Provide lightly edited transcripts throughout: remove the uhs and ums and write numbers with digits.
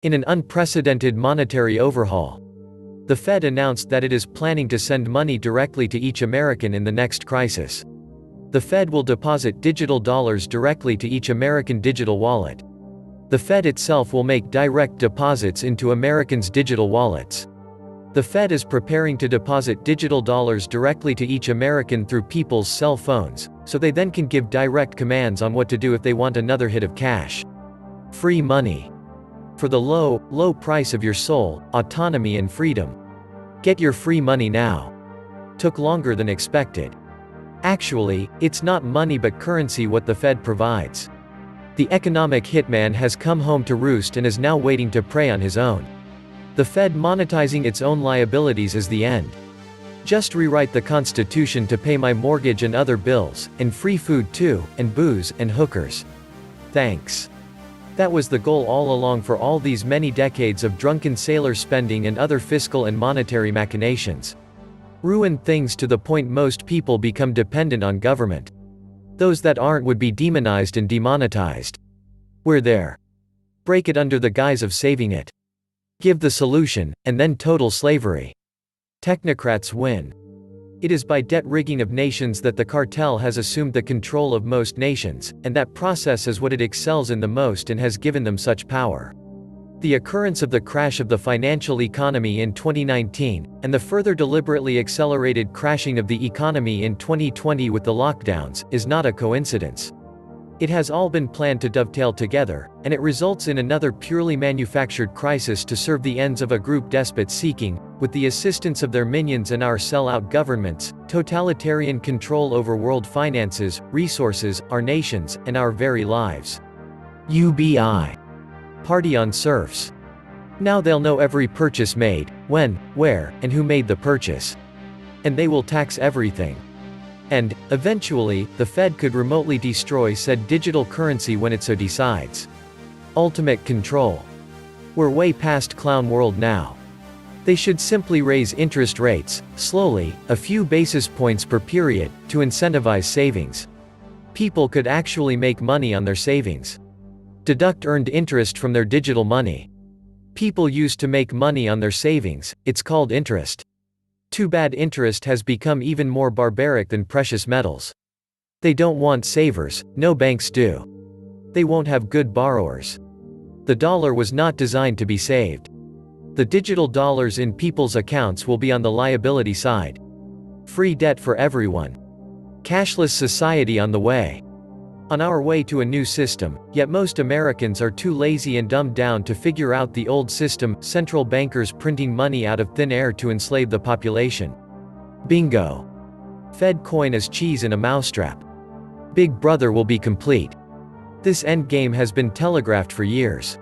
In an unprecedented monetary overhaul, the Fed announced that it is planning to send money directly to each American in the next crisis. The Fed will deposit digital dollars directly to each American digital wallet. The Fed itself will make direct deposits into Americans' digital wallets. The Fed is preparing to deposit digital dollars directly to each American through people's cell phones, so they then can give direct commands on what to do if they want another hit of cash. Free money. For the low price of your soul, autonomy and freedom. Get your free money now. Took longer than expected. Actually, it's not money but currency what the Fed provides. The economic hitman has come home to roost and is now waiting to prey on his own. The Fed monetizing its own liabilities is the end. Just rewrite the Constitution to pay my mortgage and other bills, and free food too, and booze, and hookers. Thanks. That was the goal all along for all these many decades of drunken sailor spending and other fiscal and monetary machinations. Ruin things to the point most people become dependent on government. Those that aren't would be demonized and demonetized. We're there. Break it under the guise of saving it. Give the solution, and then total slavery. Technocrats win. It is by debt rigging of nations that the cartel has assumed the control of most nations, and that process is what it excels in the most and has given them such power. The occurrence of the crash of the financial economy in 2019, and the further deliberately accelerated crashing of the economy in 2020 with the lockdowns, is not a coincidence. It has all been planned to dovetail together, and it results in another purely manufactured crisis to serve the ends of a group despot seeking, with the assistance of their minions and our sell-out governments, totalitarian control over world finances, resources, our nations, and our very lives. UBI. Party on serfs. Now they'll know every purchase made, when, where, and who made the purchase. And they will tax everything. And, eventually, the Fed could remotely destroy said digital currency when it so decides. Ultimate control. We're way past clown world now. They should simply raise interest rates, slowly, a few basis points per period, to incentivize savings. People could actually make money on their savings. Deduct earned interest from their digital money. People used to make money on their savings, it's called interest. Too bad interest has become even more barbaric than precious metals. They don't want savers, no banks do. They won't have good borrowers. The dollar was not designed to be saved. The digital dollars in people's accounts will be on the liability side. Free debt for everyone. Cashless society on the way. On our way to a new system, yet most Americans are too lazy and dumbed down to figure out the old system, central bankers printing money out of thin air to enslave the population. Bingo. Fed coin as cheese in a mousetrap. Big Brother will be complete. This endgame has been telegraphed for years.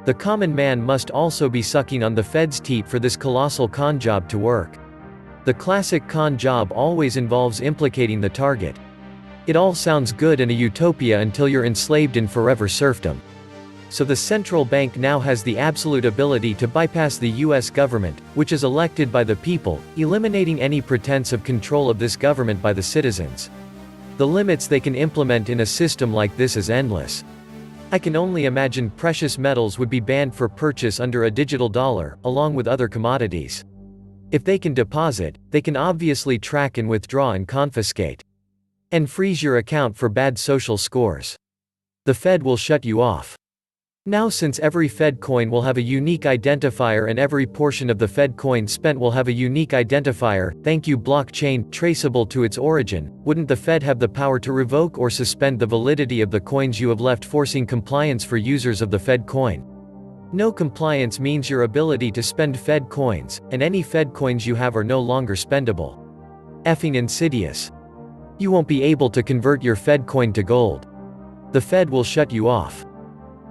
The common man must also be sucking on the Fed's teat for this colossal con job to work. The classic con job always involves implicating the target. It all sounds good in a utopia until you're enslaved in forever serfdom. So the central bank now has the absolute ability to bypass the US government, which is elected by the people, eliminating any pretense of control of this government by the citizens. The limits they can implement in a system like this is endless. I can only imagine precious metals would be banned for purchase under a digital dollar, along with other commodities. If they can deposit, they can obviously track and withdraw and confiscate. And freeze your account for bad social scores. The Fed will shut you off. Now, since every Fed coin will have a unique identifier and every portion of the Fed coin spent will have a unique identifier, thank you blockchain, traceable to its origin, wouldn't the Fed have the power to revoke or suspend the validity of the coins you have left, forcing compliance for users of the Fed coin? No compliance means your ability to spend Fed coins, and any Fed coins you have are no longer spendable. Effing insidious. You won't be able to convert your Fed coin to gold. The Fed will shut you off.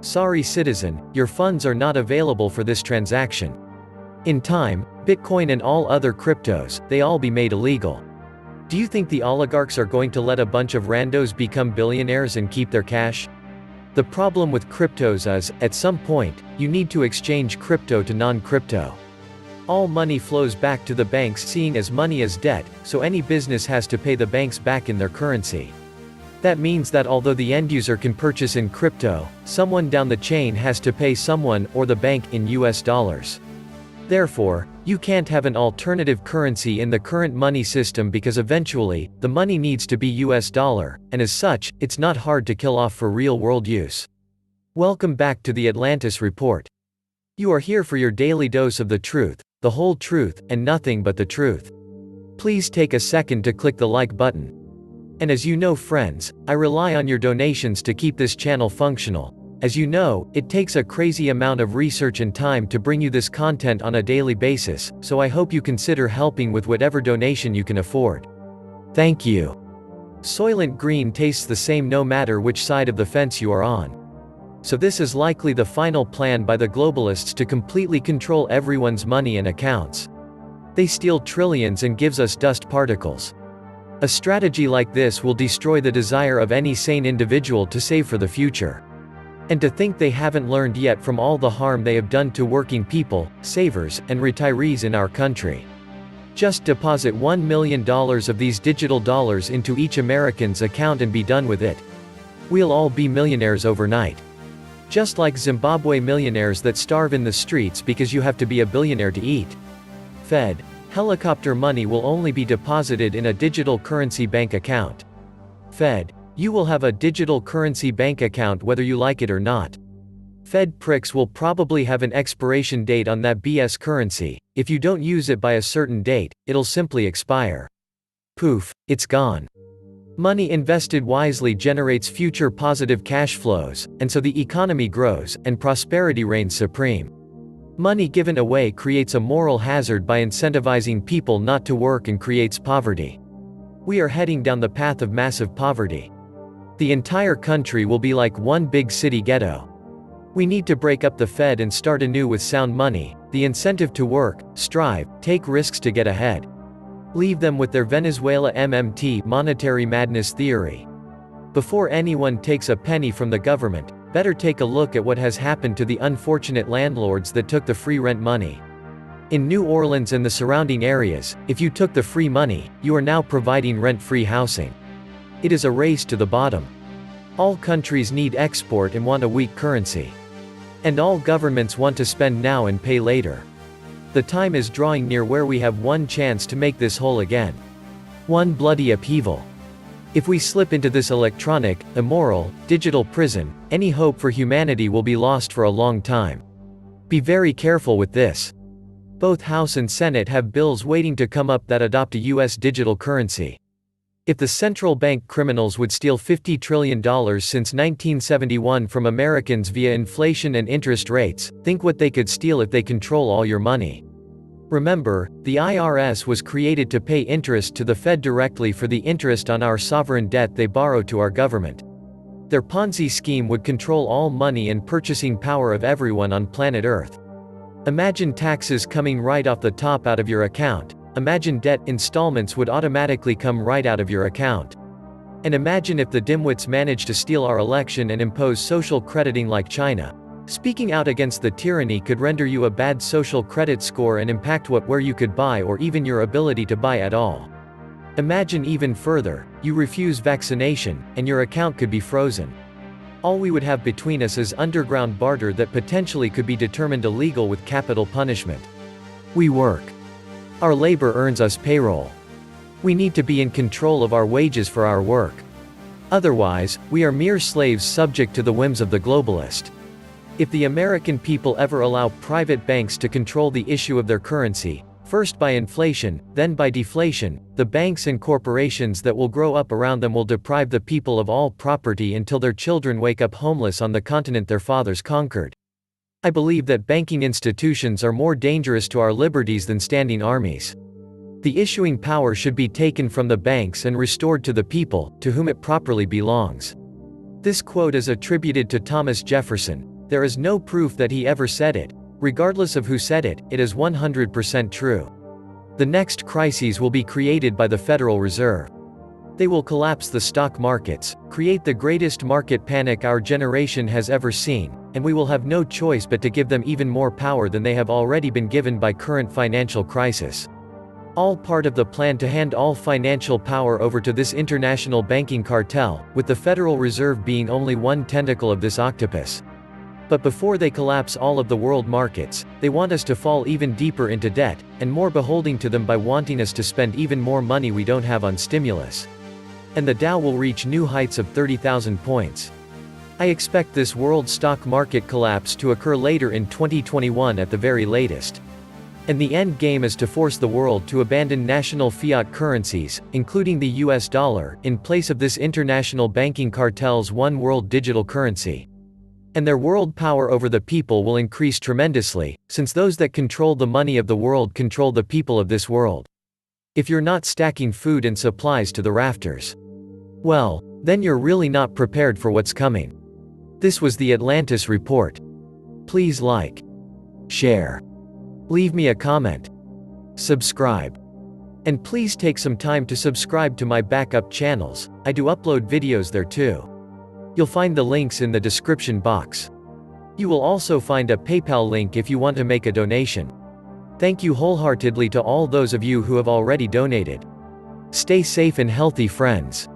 Sorry citizen, your funds are not available for this transaction. In time, Bitcoin and all other cryptos, they all be made illegal. Do you think the oligarchs are going to let a bunch of randos become billionaires and keep their cash? The problem with cryptos is, at some point, you need to exchange crypto to non-crypto. All money flows back to the banks, seeing as money as debt, so any business has to pay the banks back in their currency. That means that although the end user can purchase in crypto, someone down the chain has to pay someone, or the bank, in US dollars. Therefore, you can't have an alternative currency in the current money system because eventually, the money needs to be US dollar, and as such, it's not hard to kill off for real-world use. Welcome back to the Atlantis Report. You are here for your daily dose of the truth, the whole truth, and nothing but the truth. Please take a second to click the like button. And as you know, friends, I rely on your donations to keep this channel functional. As you know, it takes a crazy amount of research and time to bring you this content on a daily basis, so I hope you consider helping with whatever donation you can afford. Thank you. Soylent Green tastes the same no matter which side of the fence you are on. So this is likely the final plan by the globalists to completely control everyone's money and accounts. They steal trillions and gives us dust particles. A strategy like this will destroy the desire of any sane individual to save for the future. And to think they haven't learned yet from all the harm they have done to working people, savers, and retirees in our country. Just deposit $1 million of these digital dollars into each American's account and be done with it. We'll all be millionaires overnight. Just like Zimbabwe millionaires that starve in the streets because you have to be a billionaire to eat. Fed. Helicopter money will only be deposited in a digital currency bank account. Fed. You will have a digital currency bank account whether you like it or not. Fed pricks will probably have an expiration date on that BS currency. If you don't use it by a certain date, it'll simply expire. Poof, it's gone. Money invested wisely generates future positive cash flows, and so the economy grows, and prosperity reigns supreme. Money given away creates a moral hazard by incentivizing people not to work and creates poverty. We are heading down the path of massive poverty. The entire country will be like one big city ghetto. We need to break up the Fed and start anew with sound money, the incentive to work, strive, take risks to get ahead. Leave them with their Venezuela MMT monetary madness theory. Before anyone takes a penny from the government, better take a look at what has happened to the unfortunate landlords that took the free rent money. In New Orleans and the surrounding areas, if you took the free money, you are now providing rent-free housing. It is a race to the bottom. All countries need export and want a weak currency. And all governments want to spend now and pay later. The time is drawing near where we have one chance to make this whole again. One bloody upheaval. If we slip into this electronic, immoral, digital prison, any hope for humanity will be lost for a long time. Be very careful with this. Both House and Senate have bills waiting to come up that adopt a US digital currency. If the central bank criminals would steal $50 trillion since 1971 from Americans via inflation and interest rates, think what they could steal if they control all your money. Remember, the IRS was created to pay interest to the Fed directly for the interest on our sovereign debt they borrow to our government. Their Ponzi scheme would control all money and purchasing power of everyone on planet Earth. Imagine taxes coming right off the top out of your account. Imagine debt installments would automatically come right out of your account. And imagine if the dimwits managed to steal our election and impose social crediting like China. Speaking out against the tyranny could render you a bad social credit score and impact where you could buy or even your ability to buy at all. Imagine even further, you refuse vaccination, and your account could be frozen. All we would have between us is underground barter that potentially could be determined illegal with capital punishment. We work. Our labor earns us payroll. We need to be in control of our wages for our work. Otherwise, we are mere slaves subject to the whims of the globalist. If the American people ever allow private banks to control the issue of their currency, first by inflation, then by deflation, the banks and corporations that will grow up around them will deprive the people of all property until their children wake up homeless on the continent their fathers conquered. I believe that banking institutions are more dangerous to our liberties than standing armies. The issuing power should be taken from the banks and restored to the people, to whom it properly belongs. This quote is attributed to Thomas Jefferson. There is no proof that he ever said it. Regardless of who said it, it is 100% true. The next crises will be created by the Federal Reserve. They will collapse the stock markets, create the greatest market panic our generation has ever seen, and we will have no choice but to give them even more power than they have already been given by current financial crisis. All part of the plan to hand all financial power over to this international banking cartel, with the Federal Reserve being only one tentacle of this octopus. But before they collapse all of the world markets, they want us to fall even deeper into debt, and more beholding to them by wanting us to spend even more money we don't have on stimulus. And the Dow will reach new heights of 30,000 points. I expect this world stock market collapse to occur later in 2021 at the very latest. And the end game is to force the world to abandon national fiat currencies, including the US dollar, in place of this international banking cartel's one world digital currency. And their world power over the people will increase tremendously, since those that control the money of the world control the people of this world. If you're not stacking food and supplies to the rafters, well, then you're really not prepared for what's coming. This was the Atlantis Report. Please like, share, leave me a comment, subscribe. And please take some time to subscribe to my backup channels. I do upload videos there too. You'll find the links in the description box. You will also find a PayPal link if you want to make a donation. Thank you wholeheartedly to all those of you who have already donated. Stay safe and healthy, friends.